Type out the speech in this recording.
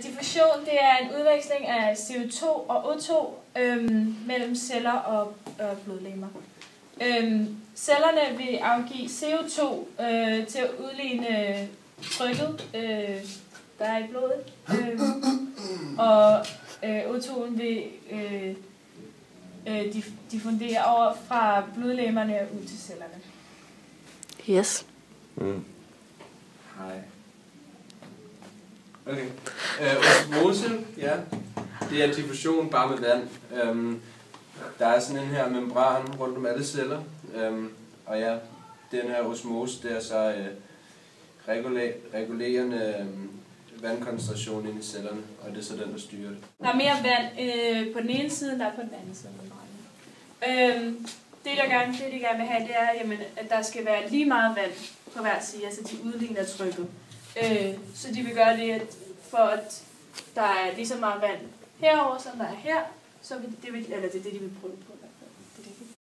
Diffusion, det er en udveksling af CO2 og O2 mellem celler og blodlegemer. Cellerne vil afgive CO2 til at udligne trykket, der er i blodet, og O2'en vil diffundere over fra blodlegemerne ud til cellerne. Yes. Hej. Okay. Osmose, ja. Det er diffusion bare med vand. Der er sådan en her membran rundt om alle celler. Og ja, den her osmose, det er så regulerende vandkoncentration ind i cellerne, og det er så den, der styrer det. Der er mere vand på den ene side, end der er på den anden side. Det, de gerne vil have, det er, jamen, at der skal være lige meget vand på hver side, altså de udligner trykket. Så de vil gøre det, at for at der er lige så meget vand herover som der er her, så vil det er det, de vil prøve på.